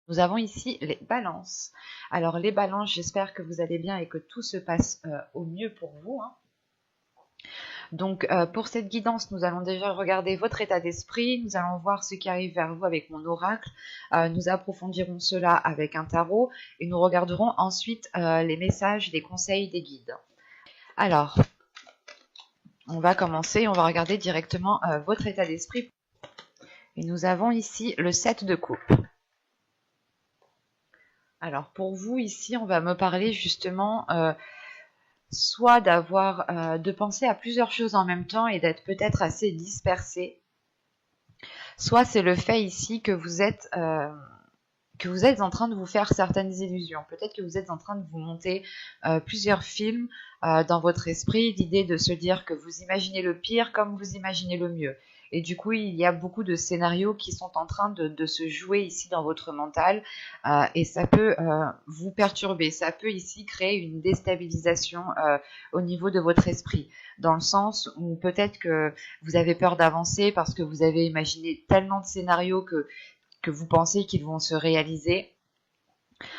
Nous avons ici les balances. Alors les balances, j'espère que vous allez bien et que tout se passe au mieux pour vous, hein. Donc pour cette guidance, nous allons déjà regarder votre état d'esprit, nous allons voir ce qui arrive vers vous avec mon oracle, nous approfondirons cela avec un tarot et nous regarderons ensuite les messages, les conseils des guides. Alors, on va commencer, on va regarder directement votre état d'esprit. Et nous avons ici le 7 de coupe. Alors pour vous ici, on va me parler justement soit de penser à plusieurs choses en même temps et d'être peut-être assez dispersé. Soit c'est le fait ici que vous êtes en train de vous faire certaines illusions. Peut-être que vous êtes en train de vous monter plusieurs films dans votre esprit, l'idée de se dire que vous imaginez le pire comme vous imaginez le mieux. Et du coup, il y a beaucoup de scénarios qui sont en train de se jouer ici dans votre mental et ça peut vous perturber. Ça peut ici créer une déstabilisation au niveau de votre esprit, dans le sens où peut-être que vous avez peur d'avancer parce que vous avez imaginé tellement de scénarios que vous pensez qu'ils vont se réaliser.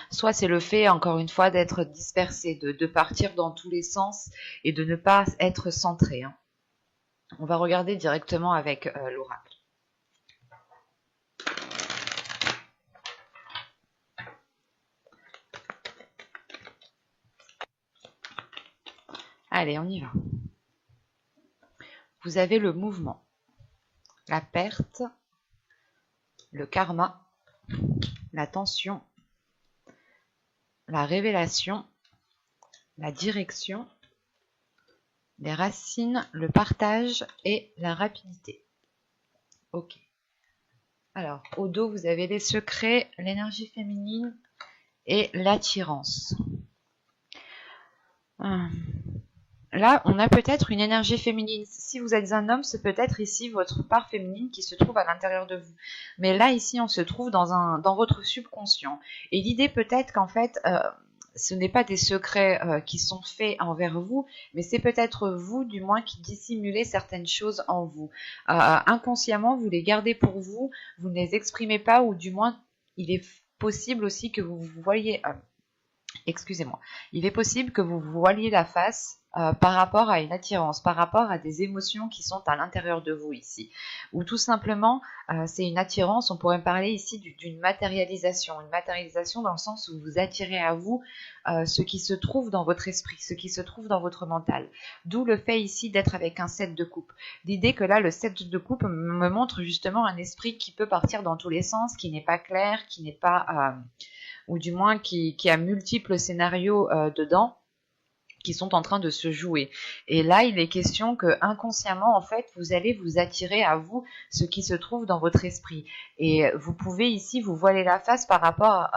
Soit c'est le fait, encore une fois, d'être dispersé, de partir dans tous les sens et de ne pas être centré, hein. On va regarder directement avec l'oracle. Allez, on y va. Vous avez le mouvement, la perte, le karma, la tension, la révélation, la direction, les racines, le partage et la rapidité. Ok. Alors, au dos, vous avez les secrets, l'énergie féminine et l'attirance. Là, on a peut-être une énergie féminine. Si vous êtes un homme, c'est peut-être ici votre part féminine qui se trouve à l'intérieur de vous. Mais là, ici, on se trouve dans votre subconscient. Et l'idée peut-être qu'en fait, ce n'est pas des secrets qui sont faits envers vous, mais c'est peut-être vous, du moins, qui dissimulez certaines choses en vous. Inconsciemment, vous les gardez pour vous, vous ne les exprimez pas, ou du moins, il est possible aussi que vous voyez... excusez-moi. Il est possible que vous voiliez la face par rapport à une attirance, par rapport à des émotions qui sont à l'intérieur de vous ici. Ou tout simplement, c'est une attirance, on pourrait parler ici d'une matérialisation. Une matérialisation dans le sens où vous attirez à vous ce qui se trouve dans votre esprit, ce qui se trouve dans votre mental. D'où le fait ici d'être avec un 7 de coupe. L'idée que là, le 7 de coupe me montre justement un esprit qui peut partir dans tous les sens, qui n'est pas clair, qui n'est pas... ou du moins qui a multiples scénarios dedans qui sont en train de se jouer. Et là, il est question que inconsciemment, en fait, vous allez vous attirer à vous ce qui se trouve dans votre esprit. Et vous pouvez ici vous voiler la face par rapport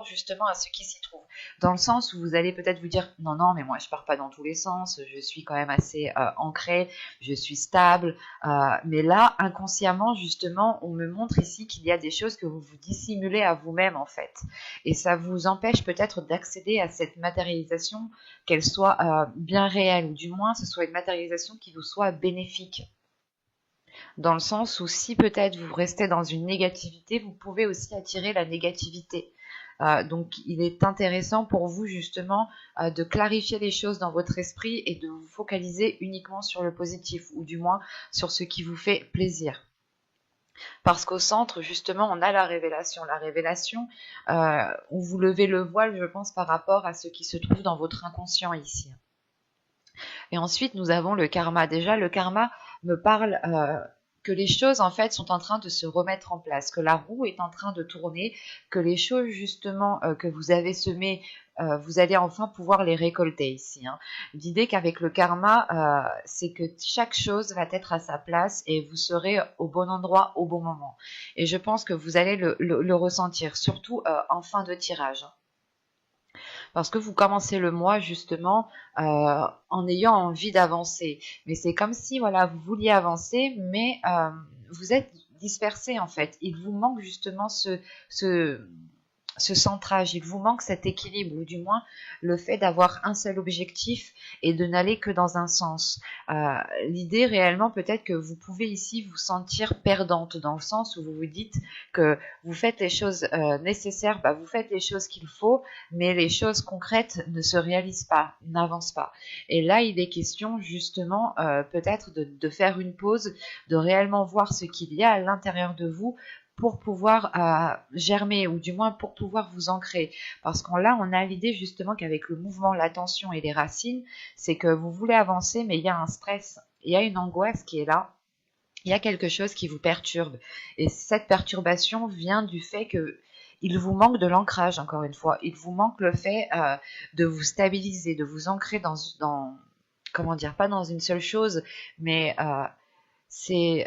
justement à ce qui s'y trouve. Dans le sens où vous allez peut-être vous dire non, non, mais moi je pars pas dans tous les sens, je suis quand même assez ancré, je suis stable. Mais là, inconsciemment, justement, on me montre ici qu'il y a des choses que vous vous dissimulez à vous-même en fait. Et ça vous empêche peut-être d'accéder à cette matérialisation, qu'elle soit bien réelle, ou du moins ce soit une matérialisation qui vous soit bénéfique. Dans le sens où si peut-être vous restez dans une négativité, vous pouvez aussi attirer la négativité. Donc il est intéressant pour vous justement de clarifier les choses dans votre esprit et de vous focaliser uniquement sur le positif, ou du moins sur ce qui vous fait plaisir. Parce qu'au centre, justement, on a la révélation. La révélation, où vous levez le voile, je pense, par rapport à ce qui se trouve dans votre inconscient ici. Et ensuite, nous avons le karma. Déjà, le karma me parle que les choses, en fait, sont en train de se remettre en place, que la roue est en train de tourner, que les choses, justement, que vous avez semées, vous allez enfin pouvoir les récolter ici, hein. L'idée qu'avec le karma, c'est que chaque chose va être à sa place et vous serez au bon endroit au bon moment. Et je pense que vous allez le ressentir, surtout en fin de tirage, hein. Parce que vous commencez le mois justement en ayant envie d'avancer. Mais c'est comme si voilà, vous vouliez avancer, mais vous êtes dispersé en fait. Il vous manque justement ce ce centrage, il vous manque cet équilibre, ou du moins le fait d'avoir un seul objectif et de n'aller que dans un sens. L'idée réellement peut-être que vous pouvez ici vous sentir perdante, dans le sens où vous vous dites que vous faites les choses nécessaires, vous faites les choses qu'il faut, mais les choses concrètes ne se réalisent pas, n'avancent pas. Et là, il est question justement peut-être de faire une pause, de réellement voir ce qu'il y a à l'intérieur de vous pour pouvoir germer, ou du moins pour pouvoir vous ancrer. Parce qu'on là, on a l'idée justement qu'avec le mouvement, l'attention et les racines, c'est que vous voulez avancer, mais il y a un stress, il y a une angoisse qui est là, il y a quelque chose qui vous perturbe. Et cette perturbation vient du fait que il vous manque de l'ancrage, encore une fois. Il vous manque le fait de vous stabiliser, de vous ancrer dans comment dire, pas dans une seule chose, mais c'est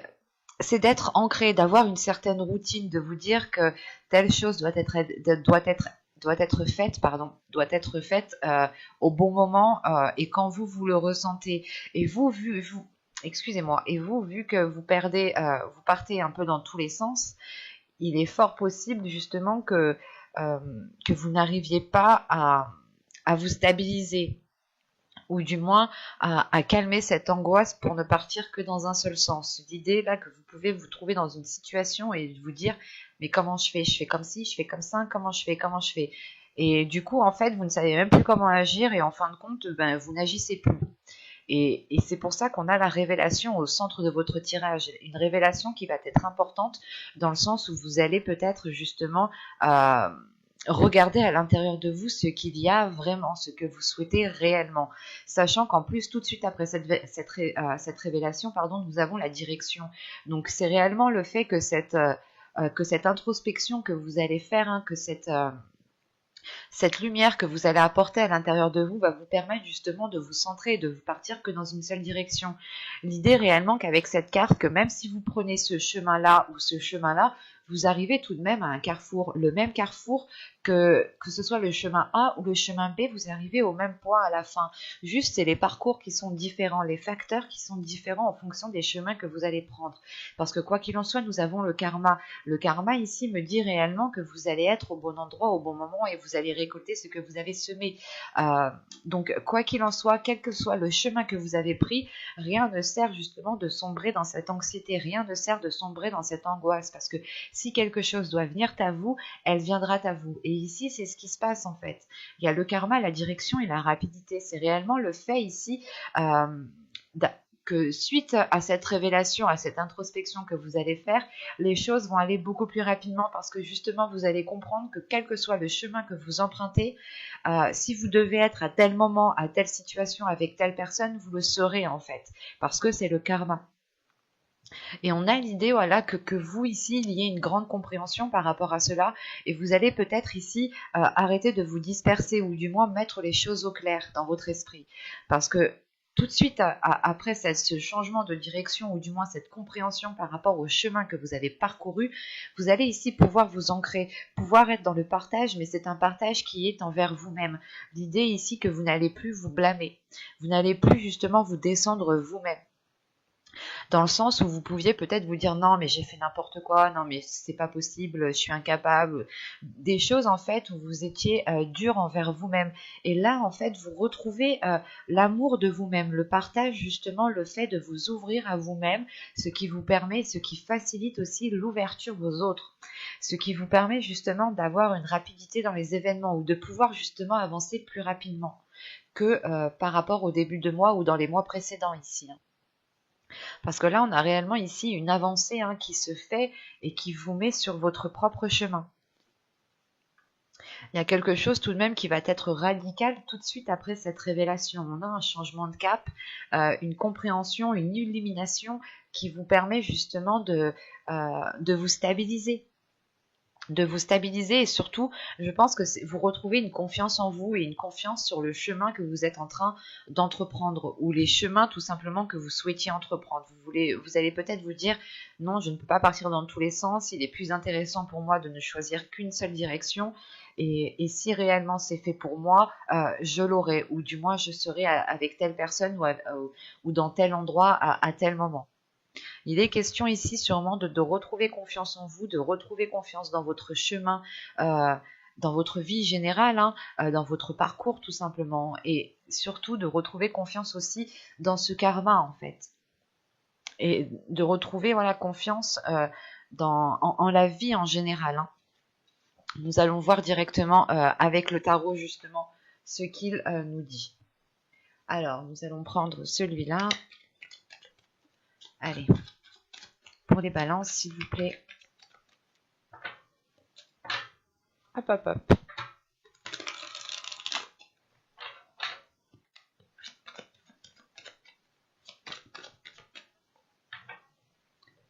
d'être ancré, d'avoir une certaine routine, de vous dire que telle chose doit être faite au bon moment et quand vous le ressentez. Et excusez-moi, et vous, vu que vous partez un peu dans tous les sens, il est fort possible justement que vous n'arriviez pas à vous stabiliser, ou du moins à calmer cette angoisse pour ne partir que dans un seul sens. L'idée là que vous pouvez vous trouver dans une situation et vous dire mais comment je fais? Je fais comme ci, je fais comme ça, comment je fais? Et du coup en fait vous ne savez même plus comment agir et en fin de compte vous n'agissez plus. Et c'est pour ça qu'on a la révélation au centre de votre tirage, une révélation qui va être importante dans le sens où vous allez peut-être justement regarder à l'intérieur de vous ce qu'il y a vraiment, ce que vous souhaitez réellement, sachant qu'en plus tout de suite après cette révélation, nous avons la direction. Donc c'est réellement le fait que cette introspection que vous allez faire, que cette lumière que vous allez apporter à l'intérieur de vous va vous permettre justement de vous centrer et de vous partir que dans une seule direction. L'idée réellement qu'avec cette carte, que même si vous prenez ce chemin-là ou ce chemin-là, vous arrivez tout de même à un carrefour, le même carrefour que ce soit le chemin A ou le chemin B, vous arrivez au même point à la fin. Juste, c'est les parcours qui sont différents, les facteurs qui sont différents en fonction des chemins que vous allez prendre. Parce que quoi qu'il en soit, nous avons le karma. Le karma ici me dit réellement que vous allez être au bon endroit au bon moment et vous allez récolter ce que vous avez semé. Donc, quoi qu'il en soit, quel que soit le chemin que vous avez pris, rien ne sert justement de sombrer dans cette anxiété, rien ne sert de sombrer dans cette angoisse, parce que si quelque chose doit venir à vous, elle viendra à vous. Et ici, c'est ce qui se passe en fait. Il y a le karma, la direction et la rapidité. C'est réellement le fait ici que suite à cette révélation, à cette introspection que vous allez faire, les choses vont aller beaucoup plus rapidement parce que justement, vous allez comprendre que quel que soit le chemin que vous empruntez, si vous devez être à tel moment, à telle situation, avec telle personne, vous le saurez en fait, parce que c'est le karma. Et on a l'idée que vous ici, il y ait une grande compréhension par rapport à cela et vous allez peut-être ici arrêter de vous disperser ou du moins mettre les choses au clair dans votre esprit. Parce que tout de suite après ce changement de direction ou du moins cette compréhension par rapport au chemin que vous avez parcouru, vous allez ici pouvoir vous ancrer, pouvoir être dans le partage, mais c'est un partage qui est envers vous-même. L'idée ici que vous n'allez plus vous blâmer, vous n'allez plus justement vous descendre vous-même. Dans le sens où vous pouviez peut-être vous dire non mais j'ai fait n'importe quoi, non mais c'est pas possible, je suis incapable, des choses en fait où vous étiez dur envers vous-même. Et là en fait vous retrouvez l'amour de vous-même, le partage justement, le fait de vous ouvrir à vous-même, ce qui vous permet, ce qui facilite aussi l'ouverture aux autres, ce qui vous permet justement d'avoir une rapidité dans les événements ou de pouvoir justement avancer plus rapidement que par rapport au début de mois ou dans les mois précédents ici. Parce que là, on a réellement ici une avancée qui se fait et qui vous met sur votre propre chemin. Il y a quelque chose tout de même qui va être radical tout de suite après cette révélation. On a un changement de cap, une compréhension, une illumination qui vous permet justement de vous stabiliser. Et surtout, je pense que vous retrouvez une confiance en vous et une confiance sur le chemin que vous êtes en train d'entreprendre ou les chemins tout simplement que vous souhaitiez entreprendre. Vous allez peut-être vous dire non, je ne peux pas partir dans tous les sens, il est plus intéressant pour moi de ne choisir qu'une seule direction et si réellement c'est fait pour moi, je l'aurai ou du moins je serai avec telle personne ou dans tel endroit à tel moment. Il est question ici sûrement de retrouver confiance en vous, de retrouver confiance dans votre chemin, dans votre vie générale, hein, dans votre parcours tout simplement, et surtout de retrouver confiance aussi dans ce karma en fait, et de retrouver voilà confiance en la vie en général. Hein. Nous allons voir directement avec le tarot justement ce qu'il nous dit. Alors, nous allons prendre celui-là. Allez, pour les balances, s'il vous plaît. Hop, hop, hop.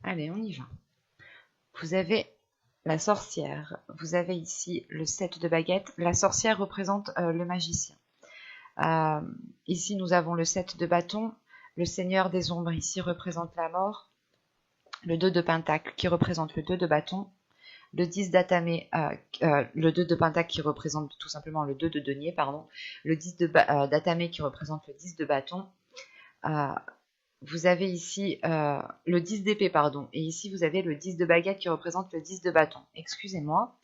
Allez, on y va. Vous avez la sorcière. Vous avez ici le 7 de baguettes. La sorcière représente le magicien. Ici, nous avons le 7 de bâton. Le seigneur des ombres, ici, représente la mort. Le 2 de pentacle, qui représente le 2 de bâton. Le 10 d'atamé, le 2 de pentacle qui représente tout simplement le 2 de denier, pardon. Le 10 d'atamé qui représente le 10 de bâton. Vous avez ici le 10 d'épée, pardon. Et ici, vous avez le 10 de baguette qui représente le 10 de bâton. Excusez-moi.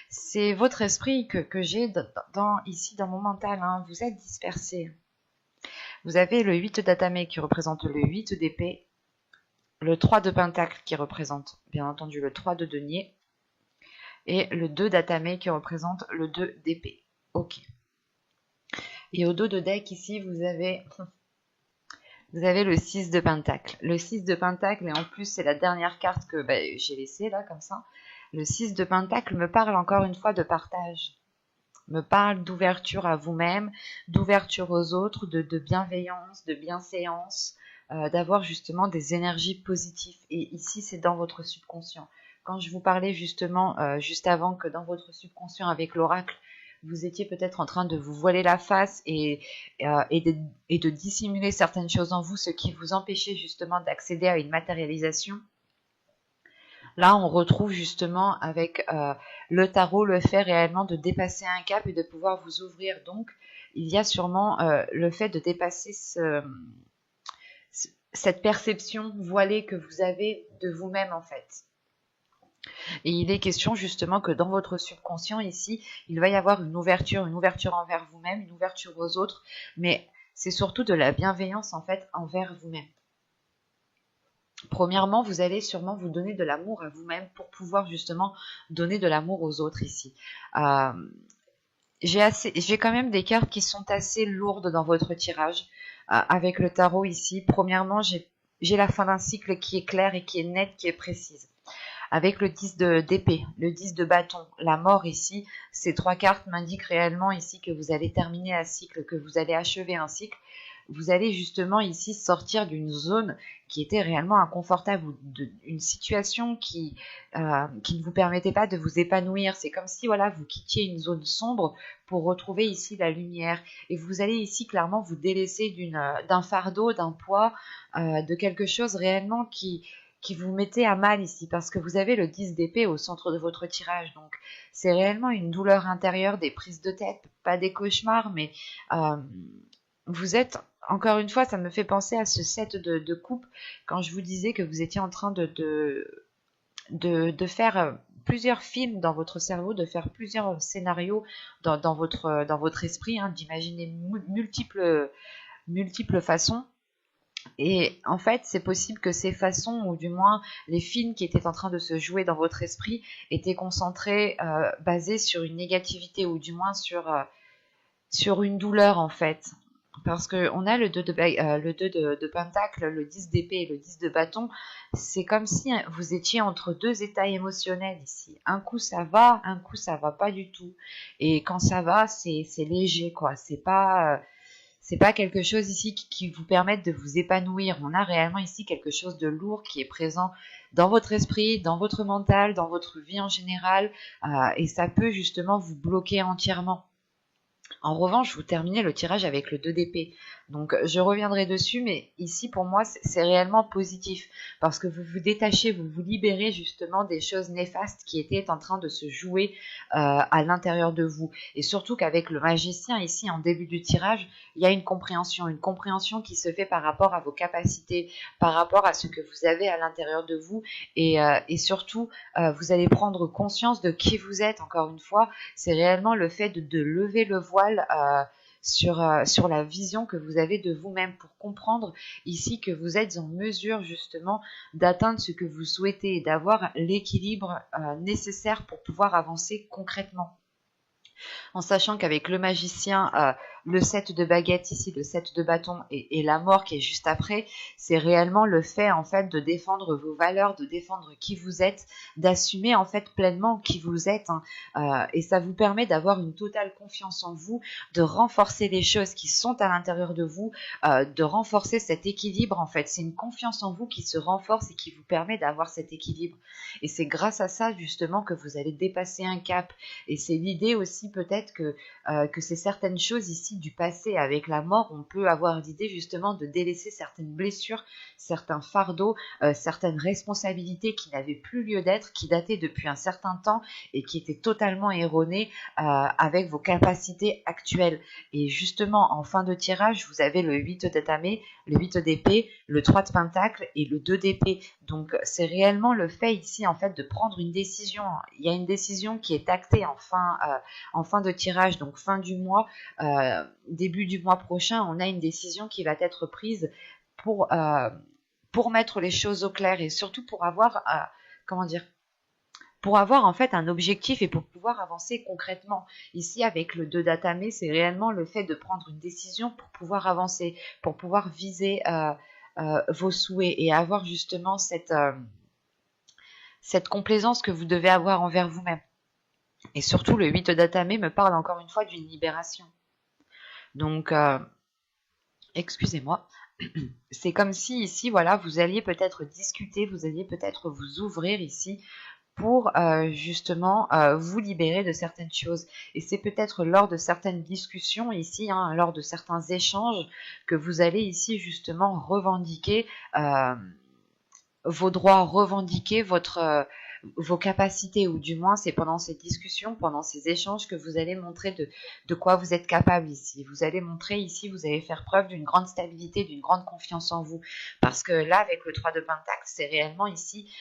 C'est votre esprit que j'ai ici dans mon mental. Hein. Vous êtes dispersés. Vous avez le 8 d'atamé qui représente le 8 d'épée. Le 3 de pentacle qui représente, bien entendu, le 3 de denier. Et le 2 d'atamé qui représente le 2 d'épée. Ok. Et au dos de deck, ici, vous avez le 6 de pentacle. Le 6 de pentacle, et en plus, c'est la dernière carte que j'ai laissée, là, comme ça. Le 6 de pentacle me parle encore une fois de partage. Me parle d'ouverture à vous-même, d'ouverture aux autres, de bienveillance, de bienséance, d'avoir justement des énergies positives. Et ici, c'est dans votre subconscient. Quand je vous parlais justement, juste avant, que dans votre subconscient avec l'oracle, vous étiez peut-être en train de vous voiler la face et de dissimuler certaines choses en vous, ce qui vous empêchait justement d'accéder à une matérialisation. Là, on retrouve justement avec le tarot le fait réellement de dépasser un cap et de pouvoir vous ouvrir. Donc, il y a sûrement le fait de dépasser cette perception voilée que vous avez de vous-même en fait. Et il est question justement que dans votre subconscient ici, il va y avoir une ouverture envers vous-même, une ouverture aux autres, mais c'est surtout de la bienveillance en fait envers vous-même. Premièrement, vous allez sûrement vous donner de l'amour à vous-même pour pouvoir justement donner de l'amour aux autres ici. J'ai quand même des cartes qui sont assez lourdes dans votre tirage avec le tarot ici. Premièrement, j'ai la fin d'un cycle qui est claire et qui est nette, qui est précise. Avec le 10 d'épée, le 10 de bâton, la mort ici, ces trois cartes m'indiquent réellement ici que vous allez terminer un cycle, que vous allez achever un cycle. Vous allez justement ici sortir d'une zone qui était réellement inconfortable, ou d'une situation qui ne vous permettait pas de vous épanouir. C'est comme si voilà, vous quittiez une zone sombre pour retrouver ici la lumière. Et vous allez ici clairement vous délaisser d'un fardeau, d'un poids, de quelque chose réellement qui vous mettait à mal ici, parce que vous avez le 10 d'épée au centre de votre tirage. Donc c'est réellement une douleur intérieure, des prises de tête, pas des cauchemars, mais vous êtes, encore une fois, ça me fait penser à ce set de coupe, quand je vous disais que vous étiez en train de faire plusieurs films dans votre cerveau, de faire plusieurs scénarios dans votre esprit, hein, d'imaginer multiples façons. Et en fait, c'est possible que ces façons, ou du moins les films qui étaient en train de se jouer dans votre esprit, étaient concentrés, basés sur une négativité, ou du moins sur une douleur en fait. Parce qu'on a le 2 de pentacle, le 10 d'épée et le 10 de bâton. C'est comme si vous étiez entre deux états émotionnels ici. Un coup ça va pas du tout. Et quand ça va, c'est léger quoi. C'est pas quelque chose ici qui vous permette de vous épanouir. On a réellement ici quelque chose de lourd qui est présent dans votre esprit, dans votre mental, dans votre vie en général. Et ça peut justement vous bloquer entièrement. En revanche, vous terminez le tirage avec le 2 d'épée. Donc, je reviendrai dessus, mais ici, pour moi, c'est réellement positif. Parce que vous vous détachez, vous vous libérez justement des choses néfastes qui étaient en train de se jouer à l'intérieur de vous. Et surtout qu'avec le magicien, ici, en début du tirage, il y a une compréhension qui se fait par rapport à vos capacités, par rapport à ce que vous avez à l'intérieur de vous. Et surtout, vous allez prendre conscience de qui vous êtes, encore une fois. C'est réellement le fait de lever le voile sur la vision que vous avez de vous-même pour comprendre ici que vous êtes en mesure justement d'atteindre ce que vous souhaitez et d'avoir l'équilibre nécessaire pour pouvoir avancer concrètement. En sachant qu'avec le magicien, le 7 de baguette ici, le 7 de bâton et la mort qui est juste après, c'est réellement le fait en fait de défendre vos valeurs, de défendre qui vous êtes, d'assumer en fait pleinement qui vous êtes, hein. Et ça vous permet d'avoir une totale confiance en vous, de renforcer les choses qui sont à l'intérieur de vous, de renforcer cet équilibre en fait. C'est une confiance en vous qui se renforce et qui vous permet d'avoir cet équilibre. Et c'est grâce à ça justement que vous allez dépasser un cap. Et c'est l'idée aussi peut-être que c'est certaines choses ici du passé. Avec la mort, on peut avoir l'idée justement de délaisser certaines blessures, certains fardeaux, certaines responsabilités qui n'avaient plus lieu d'être, qui dataient depuis un certain temps et qui étaient totalement erronées avec vos capacités actuelles. Et justement, en fin de tirage, vous avez le 8 d'atamé, le 8 d'épée, le 3 de pentacle et le 2 d'épée. Donc, c'est réellement le fait ici, en fait, de prendre une décision. Il y a une décision qui est actée en fin de tirage, donc fin du mois, début du mois prochain, on a une décision qui va être prise pour, euh, pour mettre les choses au clair et surtout pour avoir, comment dire, pour avoir en fait un objectif et pour pouvoir avancer concrètement. Ici, avec le 2 d'atamé, c'est réellement le fait de prendre une décision pour pouvoir avancer, pour pouvoir viser vos souhaits et avoir justement cette complaisance que vous devez avoir envers vous-même. Et surtout, le 8 d'atamé me parle encore une fois d'une libération. Donc, excusez-moi, c'est comme si ici, voilà, vous alliez peut-être discuter, vous alliez peut-être vous ouvrir ici pour justement vous libérer de certaines choses. Et c'est peut-être lors de certaines discussions ici, hein, lors de certains échanges, que vous allez ici justement revendiquer vos droits, revendiquer vos capacités, ou du moins c'est pendant ces discussions, pendant ces échanges que vous allez montrer de quoi vous êtes capable ici. Vous allez montrer ici, vous allez faire preuve d'une grande stabilité, d'une grande confiance en vous. Parce que là, avec le 3 de pentacle, c'est réellement ici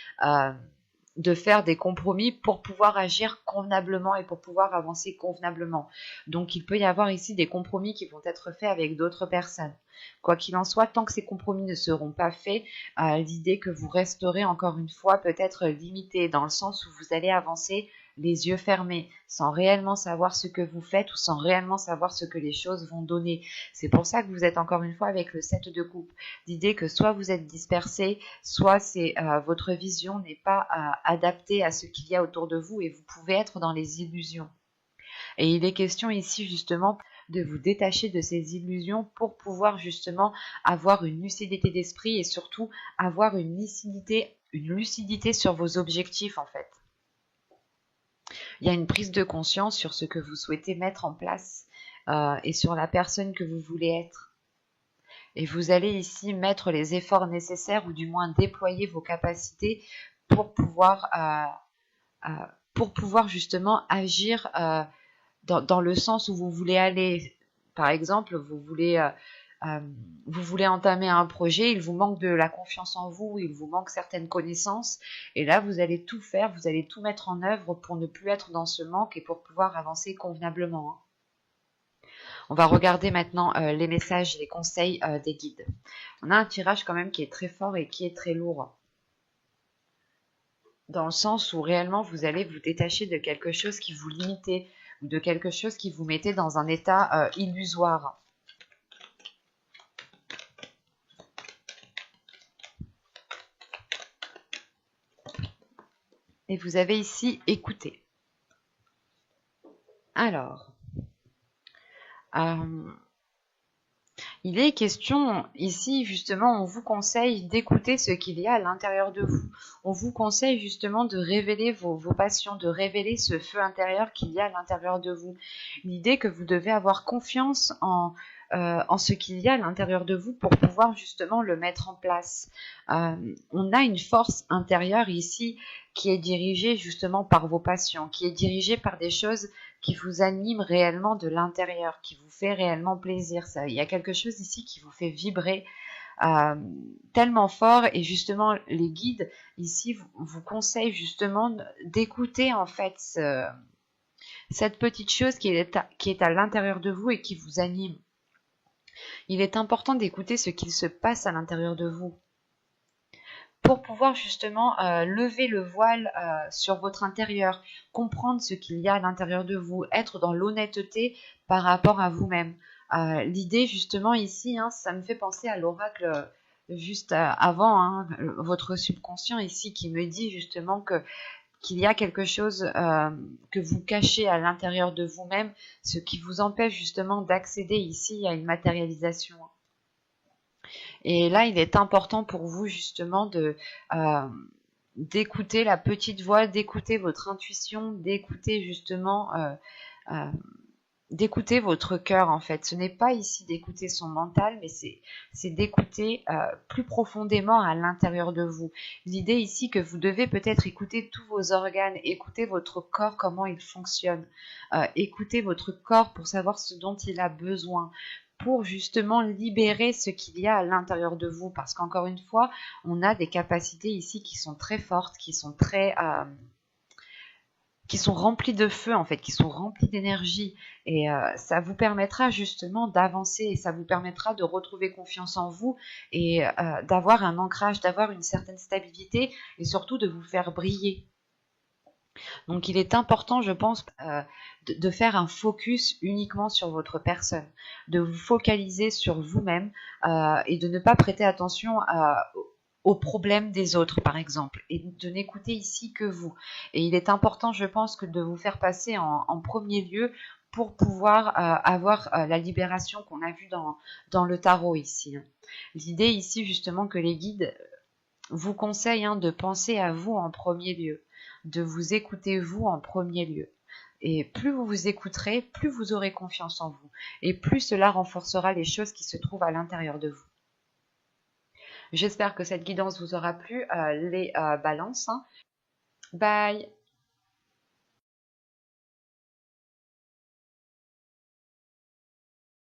de faire des compromis pour pouvoir agir convenablement et pour pouvoir avancer convenablement. Donc il peut y avoir ici des compromis qui vont être faits avec d'autres personnes. Quoi qu'il en soit, tant que ces compromis ne seront pas faits, l'idée que vous resterez encore une fois peut-être limité dans le sens où vous allez avancer les yeux fermés, sans réellement savoir ce que vous faites ou sans réellement savoir ce que les choses vont donner. C'est pour ça que vous êtes encore une fois avec le 7 de coupe. L'idée que soit vous êtes dispersé, soit c'est votre vision n'est pas adaptée à ce qu'il y a autour de vous et vous pouvez être dans les illusions. Et il est question ici justement de vous détacher de ces illusions pour pouvoir justement avoir une lucidité d'esprit et surtout avoir une lucidité sur vos objectifs en fait. Il y a une prise de conscience sur ce que vous souhaitez mettre en place et sur la personne que vous voulez être. Et vous allez ici mettre les efforts nécessaires ou du moins déployer vos capacités pour pouvoir justement agir dans le sens où vous voulez aller. Par exemple, vous voulez entamer un projet, il vous manque de la confiance en vous, il vous manque certaines connaissances, et là vous allez tout faire, vous allez tout mettre en œuvre pour ne plus être dans ce manque et pour pouvoir avancer convenablement, hein. On va regarder maintenant les messages et les conseils des guides. On a un tirage quand même qui est très fort et qui est très lourd, dans le sens où réellement vous allez vous détacher de quelque chose qui vous limitait ou de quelque chose qui vous mettait dans un état illusoire. Et vous avez ici écouté. Alors, Il est question ici, justement, on vous conseille d'écouter ce qu'il y a à l'intérieur de vous. On vous conseille justement de révéler vos passions, de révéler ce feu intérieur qu'il y a à l'intérieur de vous. L'idée que vous devez avoir confiance en ce qu'il y a à l'intérieur de vous pour pouvoir justement le mettre en place. On a une force intérieure ici qui est dirigée justement par vos passions, qui est dirigée par des choses qui vous anime réellement de l'intérieur, qui vous fait réellement plaisir. Ça, il y a quelque chose ici qui vous fait vibrer euh, tellement fort, et justement les guides ici vous conseillent justement d'écouter en fait cette petite chose qui est à l'intérieur de vous et qui vous anime. Il est important d'écouter ce qu'il se passe à l'intérieur de vous pour pouvoir justement lever le voile sur votre intérieur, comprendre ce qu'il y a à l'intérieur de vous, être dans l'honnêteté par rapport à vous-même. L'idée justement ici, hein, ça me fait penser à l'oracle juste avant, hein, votre subconscient ici qui me dit justement qu'il y a quelque chose que vous cachez à l'intérieur de vous-même, ce qui vous empêche justement d'accéder ici à une matérialisation. Et là, il est important pour vous justement euh, d'écouter la petite voix, d'écouter votre intuition, d'écouter justement, euh, d'écouter votre cœur en fait. Ce n'est pas ici d'écouter son mental, mais c'est d'écouter plus profondément à l'intérieur de vous. L'idée ici que vous devez peut-être écouter tous vos organes, écouter votre corps, comment il fonctionne, écouter votre corps pour savoir ce dont il a besoin, pour justement libérer ce qu'il y a à l'intérieur de vous, parce qu'encore une fois, on a des capacités ici qui sont très fortes, qui sont remplies de feu en fait, qui sont remplies d'énergie, et ça vous permettra justement d'avancer, et ça vous permettra de retrouver confiance en vous, et d'avoir un ancrage, d'avoir une certaine stabilité, et surtout de vous faire briller. Donc il est important, je pense, de faire un focus uniquement sur votre personne, de vous focaliser sur vous-même, et de ne pas prêter attention aux problèmes des autres, par exemple, et de n'écouter ici que vous. Et il est important, je pense, que de vous faire passer en premier lieu pour pouvoir avoir la libération qu'on a vue dans le tarot ici. L'idée ici, justement, que les guides vous conseille, hein, de penser à vous en premier lieu, de vous écouter vous en premier lieu. Et plus vous vous écouterez, plus vous aurez confiance en vous, et plus cela renforcera les choses qui se trouvent à l'intérieur de vous. J'espère que cette guidance vous aura plu, les balances. Hein. Bye!